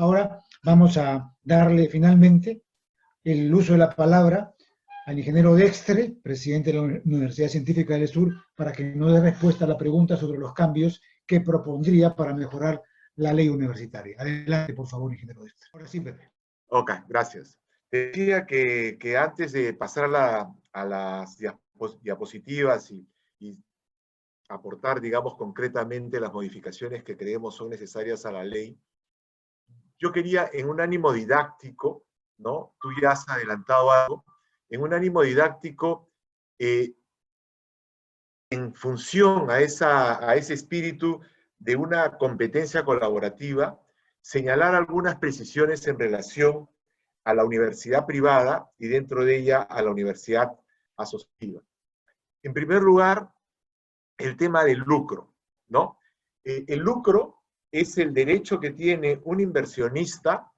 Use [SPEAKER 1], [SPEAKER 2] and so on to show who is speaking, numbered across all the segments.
[SPEAKER 1] Ahora vamos a darle finalmente el uso de la palabra al ingeniero Dextre, presidente de la Universidad Científica del Sur, para que nos dé respuesta a la pregunta sobre los cambios que propondría para mejorar la ley universitaria. Adelante, por favor, ingeniero Dextre. Ahora sí, Pepe.
[SPEAKER 2] Ok, gracias. Decía que antes de pasar a las diapositivas y aportar, digamos, concretamente las modificaciones que creemos son necesarias a la ley, yo quería, en un ánimo didáctico, ¿no? Tú ya has adelantado algo, en un ánimo didáctico, en función a ese espíritu de una competencia colaborativa, señalar algunas precisiones en relación a la universidad privada y dentro de ella a la universidad asociativa. En primer lugar, el tema del lucro, ¿no? El lucro es el derecho que tiene un inversionista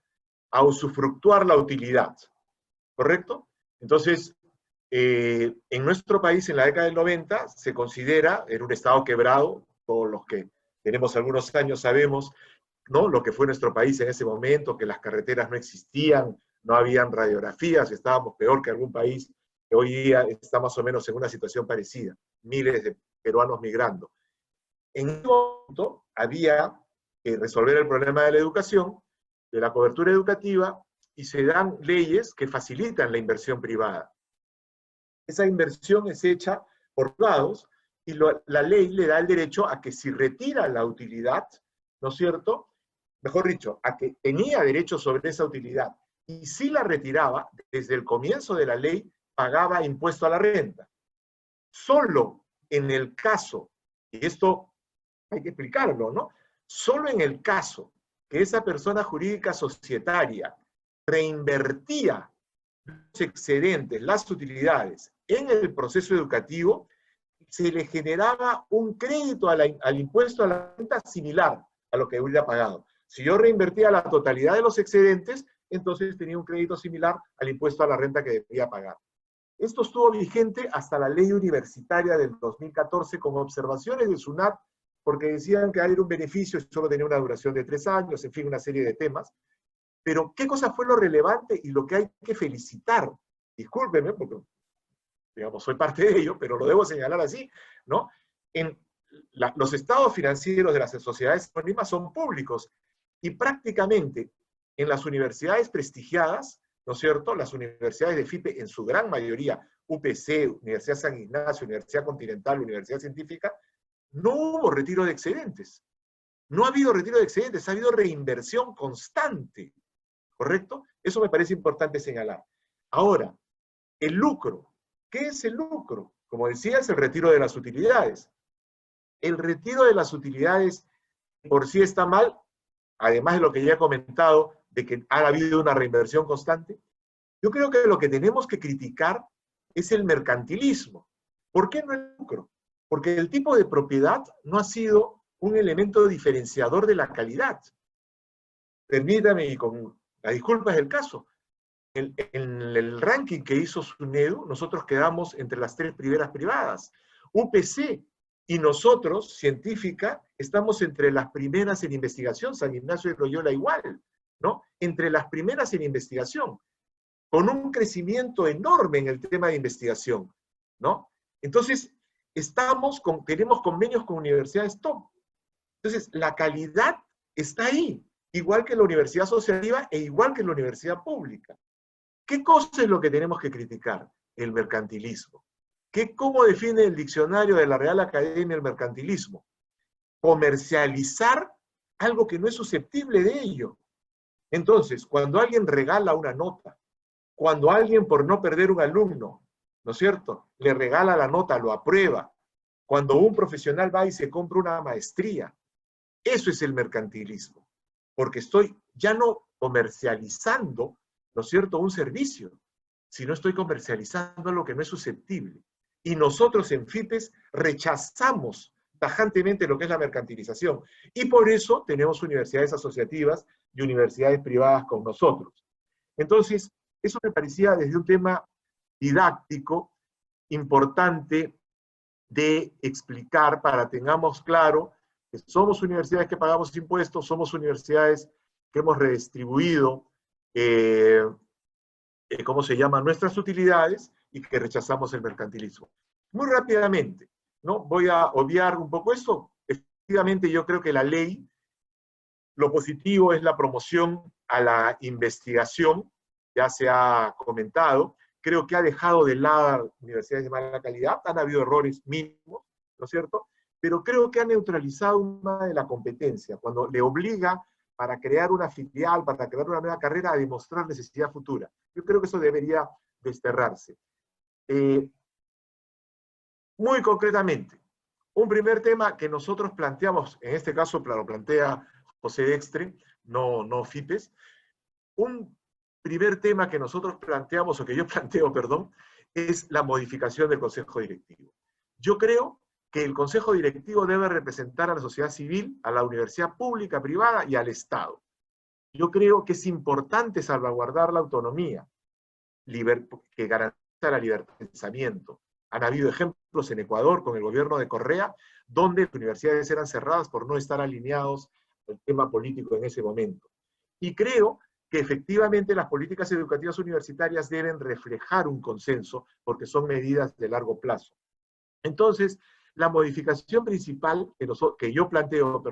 [SPEAKER 2] a usufructuar la utilidad, ¿correcto? Entonces, en nuestro país, en la década del 90, se considera, en un estado quebrado, todos los que tenemos algunos años sabemos, ¿no?, lo que fue nuestro país en ese momento, que las carreteras no existían, no habían radiografías, estábamos peor que algún país que hoy día está más o menos en una situación parecida, miles de peruanos migrando. En ese momento había que resolver el problema de la educación, de la cobertura educativa, y se dan leyes que facilitan la inversión privada. Esa inversión es hecha por privados y la ley le da el derecho a que si retira la utilidad, ¿no es cierto?, mejor dicho, a que tenía derecho sobre esa utilidad, y si la retiraba, desde el comienzo de la ley, pagaba impuesto a la renta. Solo en el caso, y esto hay que explicarlo, ¿no? Solo en el caso que esa persona jurídica societaria reinvertía los excedentes, las utilidades, en el proceso educativo, se le generaba un crédito al impuesto a la renta similar a lo que hubiera pagado. Si yo reinvertía la totalidad de los excedentes, entonces tenía un crédito similar al impuesto a la renta que debía pagar. Esto estuvo vigente hasta la ley universitaria del 2014 con observaciones del SUNAT, porque decían que era un beneficio, solo tenía una duración de 3 años, en fin, una serie de temas. Pero, ¿qué cosa fue lo relevante y lo que hay que felicitar? Discúlpenme, porque, digamos, soy parte de ello, pero lo debo señalar así, ¿no? Los estados financieros de las sociedades anónimas son públicos, y prácticamente en las universidades prestigiadas, ¿no es cierto?, las universidades de FIPE en su gran mayoría, UPC, Universidad San Ignacio, Universidad Continental, Universidad Científica, no hubo retiro de excedentes. No ha habido retiro de excedentes, ha habido reinversión constante, ¿correcto? Eso me parece importante señalar. Ahora, el lucro. ¿Qué es el lucro? Como decía, es el retiro de las utilidades. El retiro de las utilidades por sí está mal, además de lo que ya he comentado, de que ha habido una reinversión constante. Yo creo que lo que tenemos que criticar es el mercantilismo. ¿Por qué no el lucro? Porque el tipo de propiedad no ha sido un elemento diferenciador de la calidad. Permítame, y con las disculpas del caso, en el ranking que hizo SUNEDU, nosotros quedamos entre las 3 primeras privadas. UPC y nosotros, Científica, estamos entre las primeras en investigación, San Ignacio de Loyola igual, ¿no? Entre las primeras en investigación, con un crecimiento enorme en el tema de investigación, ¿no? Entonces, tenemos convenios con universidades top. Entonces, la calidad está ahí, igual que la universidad asociativa e igual que la universidad pública. ¿Qué cosa es lo que tenemos que criticar? El mercantilismo. ¿Cómo define el diccionario de la Real Academia el mercantilismo? Comercializar algo que no es susceptible de ello. Entonces, cuando alguien regala una nota, cuando alguien, por no perder un alumno, ¿no es cierto?, le regala la nota, lo aprueba, cuando un profesional va y se compra una maestría, eso es el mercantilismo, porque estoy ya no comercializando, ¿no es cierto?, un servicio, sino estoy comercializando lo que no es susceptible. Y nosotros en FIPES rechazamos tajantemente lo que es la mercantilización, y por eso tenemos universidades asociativas y universidades privadas con nosotros. Entonces, eso me parecía desde un tema didáctico importante de explicar para tengamos claro que somos universidades que pagamos impuestos, somos universidades que hemos redistribuido, ¿cómo se llama?, nuestras utilidades y que rechazamos el mercantilismo. Muy rápidamente, ¿no? Voy a obviar un poco esto. Efectivamente, yo creo que la ley, lo positivo es la promoción a la investigación, ya se ha comentado. Creo que ha dejado de lado universidades de mala calidad, han habido errores mínimos, ¿no es cierto? Pero creo que ha neutralizado una de la competencia, cuando le obliga para crear una filial, para crear una nueva carrera, a demostrar necesidad futura. Yo creo que eso debería desterrarse. Muy concretamente, un primer tema que nosotros planteamos, en este caso lo plantea José Dextre, no Fipes, un primer tema que nosotros planteamos, o que yo planteo, perdón, es la modificación del Consejo Directivo. Yo creo que el Consejo Directivo debe representar a la sociedad civil, a la universidad pública, privada y al Estado. Yo creo que es importante salvaguardar la autonomía, que garantiza la libertad de pensamiento. Han habido ejemplos en Ecuador con el gobierno de Correa, donde las universidades eran cerradas por no estar alineados al tema político en ese momento. Y creo que efectivamente las políticas educativas universitarias deben reflejar un consenso, porque son medidas de largo plazo. Entonces, la modificación principal que yo planteo,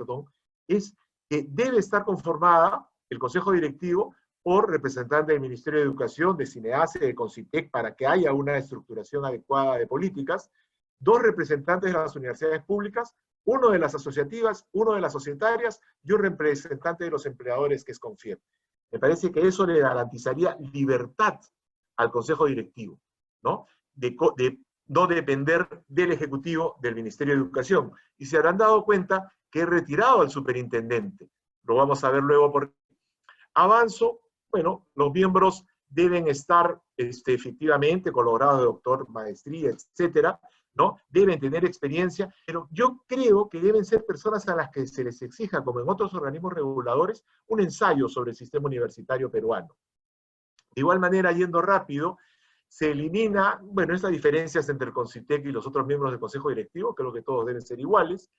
[SPEAKER 2] es que debe estar conformada el Consejo Directivo por representantes del Ministerio de Educación, de CINEACE, de CONCITEC, para que haya una estructuración adecuada de políticas, 2 representantes de las universidades públicas, 1 de las asociativas, 1 de las societarias y un representante de los empleadores, que es CONFIEP. Me parece que eso le garantizaría libertad al Consejo Directivo, ¿no? De no depender del Ejecutivo, del Ministerio de Educación. Y se habrán dado cuenta que he retirado al superintendente. Lo vamos a ver luego por avanzo. Bueno, los miembros deben estar efectivamente con los grados de doctor, maestría, etcétera, ¿no? Deben tener experiencia, pero yo creo que deben ser personas a las que se les exija, como en otros organismos reguladores, un ensayo sobre el sistema universitario peruano. De igual manera, yendo rápido, se elimina, bueno, estas diferencias entre el CONCITEC y los otros miembros del Consejo Directivo, creo que todos deben ser iguales.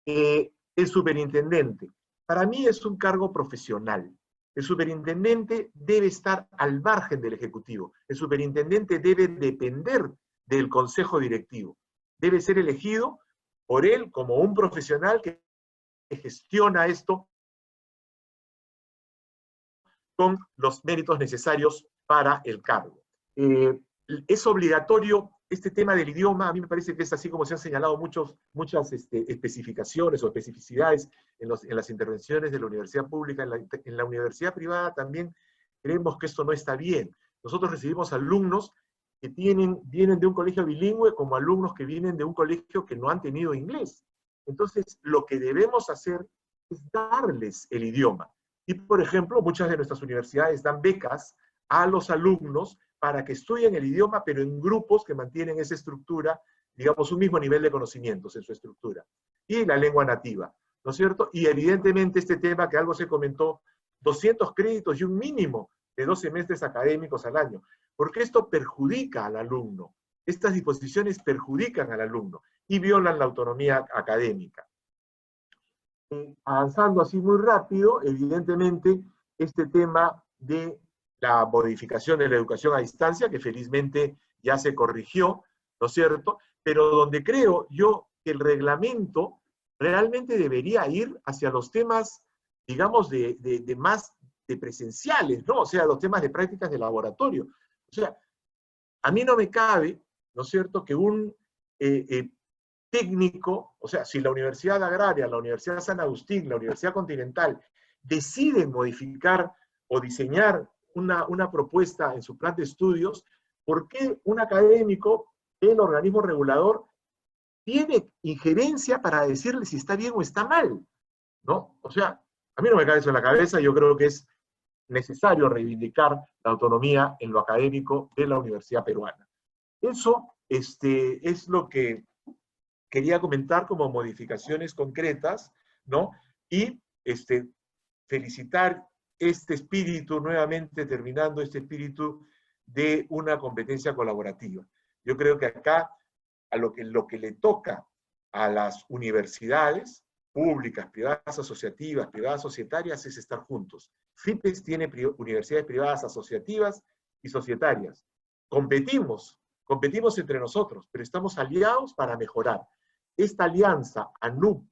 [SPEAKER 2] El superintendente, para mí es un cargo profesional. El superintendente debe estar al margen del Ejecutivo. El superintendente debe depender del Consejo Directivo. Debe ser elegido por él como un profesional que gestiona esto con los méritos necesarios para el cargo. Es obligatorio este tema del idioma. A mí me parece que es así como se han señalado muchas especificaciones o especificidades en las intervenciones de la universidad pública. En la universidad privada también creemos que esto no está bien. Nosotros recibimos alumnos que vienen de un colegio bilingüe, como alumnos que vienen de un colegio que no han tenido inglés. Entonces, lo que debemos hacer es darles el idioma. Y, por ejemplo, muchas de nuestras universidades dan becas a los alumnos para que estudien el idioma, pero en grupos que mantienen esa estructura, digamos, un mismo nivel de conocimientos en su estructura. Y la lengua nativa, ¿no es cierto? Y evidentemente este tema que algo se comentó, 200 créditos y un mínimo de 2 semestres académicos al año, porque esto perjudica al alumno. Estas disposiciones perjudican al alumno y violan la autonomía académica. Avanzando así muy rápido, evidentemente, este tema de la modificación de la educación a distancia, que felizmente ya se corrigió, ¿no es cierto? Pero donde creo yo que el reglamento realmente debería ir hacia los temas, digamos, más de presenciales, ¿no? O sea, los temas de prácticas de laboratorio. O sea, a mí no me cabe, ¿no es cierto?, que un técnico, o sea, si la Universidad Agraria, la Universidad San Agustín, la Universidad Continental deciden modificar o diseñar una propuesta en su plan de estudios, ¿por qué un académico del organismo regulador tiene injerencia para decirle si está bien o está mal? ¿No? O sea, a mí no me cabe eso en la cabeza. Yo creo que es necesario reivindicar la autonomía en lo académico de la universidad peruana. Eso es lo que quería comentar como modificaciones concretas, ¿no? Y felicitar este espíritu, nuevamente terminando este espíritu de una competencia colaborativa. Yo creo que acá, a lo que le toca a las universidades, públicas, privadas asociativas, privadas societarias, es estar juntos. FIPES tiene universidades privadas asociativas y societarias. Competimos entre nosotros, pero estamos aliados para mejorar. Esta alianza ANUP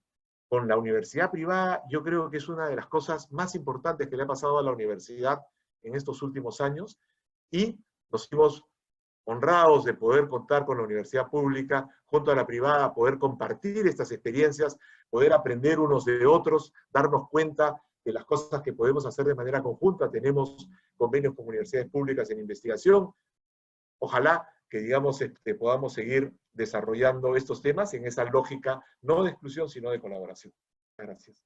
[SPEAKER 2] con la universidad privada, yo creo que es una de las cosas más importantes que le ha pasado a la universidad en estos últimos años, y nos sentimos honrados de poder contar con la universidad pública junto a la privada, poder compartir estas experiencias, poder aprender unos de otros, darnos cuenta de las cosas que podemos hacer de manera conjunta. Tenemos convenios con universidades públicas en investigación. Ojalá que, digamos, podamos seguir desarrollando estos temas en esa lógica, no de exclusión, sino de colaboración. Gracias.